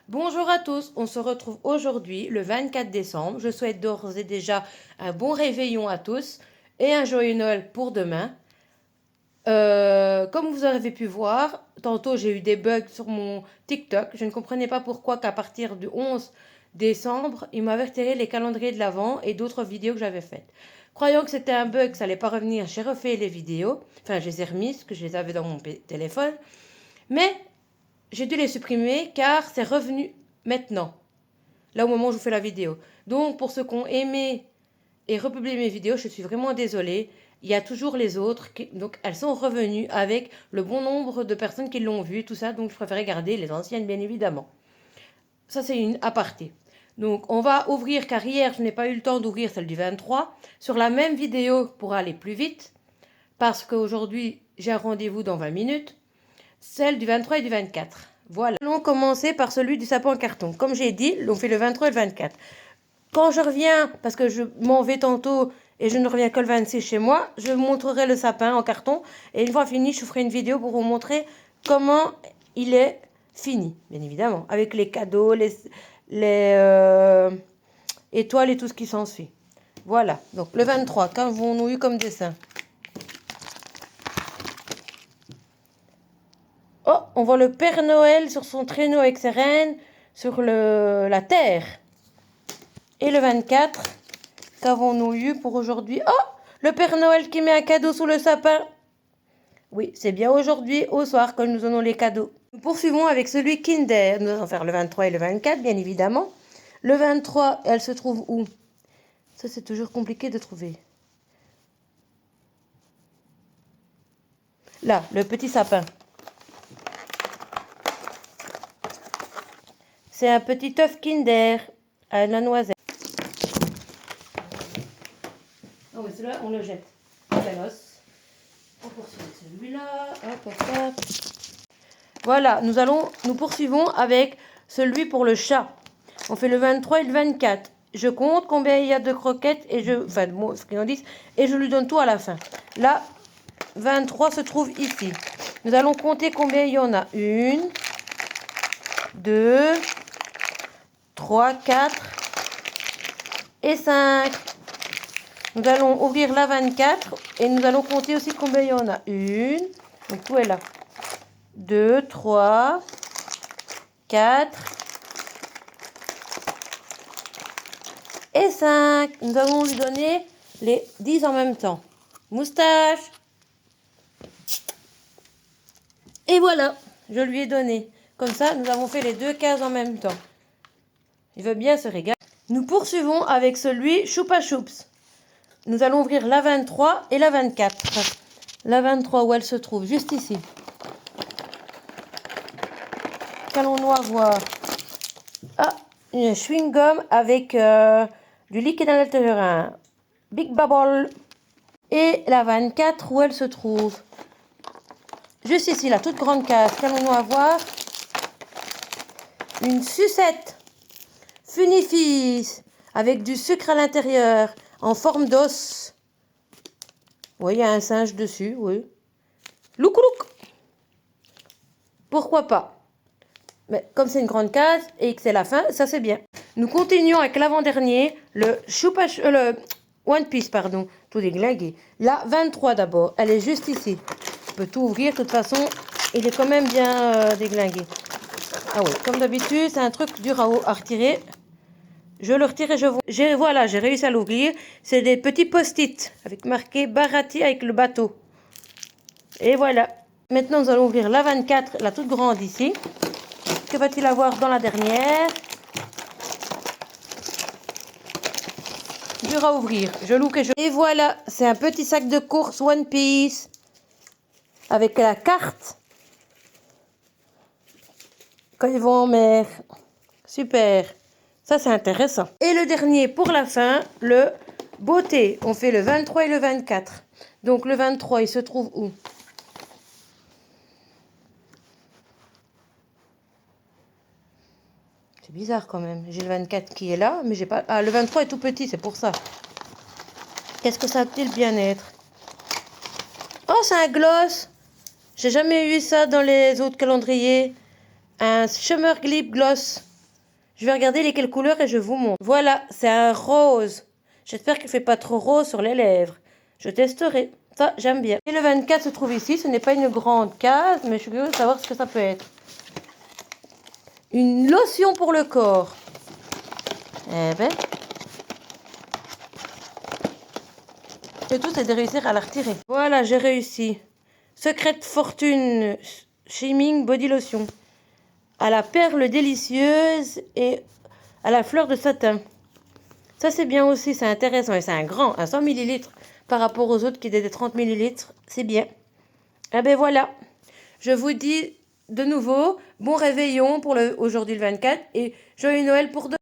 Bonjour à tous, on se retrouve aujourd'hui le 24 décembre. Je souhaite d'ores et déjà un bon réveillon à tous et un joyeux Noël pour demain. Comme vous avez pu voir, tantôt j'ai eu des bugs sur mon TikTok. Je ne comprenais pas pourquoi qu'à partir du 11 décembre, il m'avait retiré les calendriers de l'Avent et d'autres vidéos que j'avais faites. Croyant que c'était un bug, ça n'allait pas revenir, j'ai refait les vidéos. Enfin, je les ai remises, que je les avais dans mon téléphone. Mais j'ai dû les supprimer car c'est revenu maintenant, là au moment où je vous fais la vidéo. Donc pour ceux qui ont aimé et republié mes vidéos, je suis vraiment désolée. Il y a toujours les autres, donc elles sont revenues avec le bon nombre de personnes qui l'ont vu, tout ça, donc je préférais garder les anciennes bien évidemment. Ça c'est une aparté. Donc on va ouvrir, car hier je n'ai pas eu le temps d'ouvrir celle du 23, sur la même vidéo pour aller plus vite, parce qu'aujourd'hui j'ai un rendez-vous dans 20 minutes, celle du 23 et du 24. Voilà. Nous allons commencer par celui du sapin en carton. Comme j'ai dit, on fait le 23 et le 24. Quand je reviens, parce que je m'en vais tantôt et je ne reviens que le 26 chez moi, je vous montrerai le sapin en carton. Et une fois fini, je ferai une vidéo pour vous montrer comment il est fini, bien évidemment. Avec les cadeaux, les étoiles et tout ce qui s'ensuit. Voilà. Donc le 23, qu'avons-nous eu comme dessin? Oh, on voit le Père Noël sur son traîneau avec ses rennes sur la terre. Et le 24, qu'avons-nous eu pour aujourd'hui? Oh, le Père Noël qui met un cadeau sous le sapin. Oui, c'est bien aujourd'hui, au soir, que nous donnons les cadeaux. Nous poursuivons avec celui Kinder. Nous allons faire le 23 et le 24, bien évidemment. Le 23, elle se trouve où? Ça, c'est toujours compliqué de trouver. Là, le petit sapin. C'est un petit œuf Kinder à la noisette. Oh oui, celui-là, on le jette. La noce. On poursuit avec celui-là. Hop, hop, hop. Voilà, nous poursuivons avec celui pour le chat. On fait le 23 et le 24. Je compte combien il y a de croquettes et friandises et je lui donne tout à la fin. Là, 23 se trouve ici. Nous allons compter combien il y en a. 1, 2, 3, 4 et 5. Nous allons ouvrir la 24 et nous allons compter aussi combien il y en a. 1, donc tout est là. 2, 3, 4 et 5. Nous allons lui donner les 10 en même temps. Moustache. Et voilà, je lui ai donné. Comme ça, nous avons fait les deux cases en même temps. Il veut bien se régaler. Nous poursuivons avec celui Choupa Choups. Nous allons ouvrir la 23 et la 24. La 23, où elle se trouve? Juste ici. Qu'allons-nous avoir? Ah, une chewing-gum avec du liquide à l'intérieur. Un Big Bubble. Et la 24, où elle se trouve? Juste ici, la toute grande case. Qu'allons-nous avoir? Une sucette Funifis avec du sucre à l'intérieur en forme d'os. Oui, il y a un singe dessus, oui. Loukou-louk. Pourquoi pas? Mais comme c'est une grande case et que c'est la fin, ça c'est bien. Nous continuons avec l'avant-dernier, le One Piece, pardon, tout déglingué. La 23 d'abord, elle est juste ici. Je peux tout ouvrir, de toute façon, il est quand même bien déglingué. Ah oui, comme d'habitude, c'est un truc dur à retirer. Je le retire et voilà, j'ai réussi à l'ouvrir. C'est des petits post-it avec marqué Barati avec le bateau. Et voilà. Maintenant, nous allons ouvrir la 24, la toute grande ici. Que va-t-il avoir dans la dernière? Dur à ouvrir. Je l'ouvre et voilà, c'est un petit sac de course One Piece avec la carte quand ils vont en mer. Super. Ça, c'est intéressant. Et le dernier pour la fin, le beauté. On fait le 23 et le 24. Donc, le 23, il se trouve où? C'est bizarre quand même. J'ai le 24 qui est là, mais j'ai pas... Ah, le 23 est tout petit, c'est pour ça. Qu'est-ce que ça va-t-il bien être? Oh, c'est un gloss. J'ai jamais eu ça dans les autres calendriers. Un Summer Glip Gloss. Je vais regarder lesquelles couleurs et je vous montre. Voilà, c'est un rose. J'espère qu'il ne fait pas trop rose sur les lèvres. Je testerai. Ça, j'aime bien. Et le 24 se trouve ici. Ce n'est pas une grande case, mais je suis curieuse de savoir ce que ça peut être. Une lotion pour le corps. Eh ben. Le tout, c'est de réussir à la retirer. Voilà, j'ai réussi. Secret Fortune Shaming Body Lotion. À la perle délicieuse et à la fleur de satin. Ça, c'est bien aussi, c'est intéressant. Et c'est un grand, un 100 millilitres par rapport aux autres qui étaient des 30 millilitres. C'est bien. Eh ben voilà. Je vous dis de nouveau, bon réveillon pour aujourd'hui le 24 et joyeux Noël pour demain.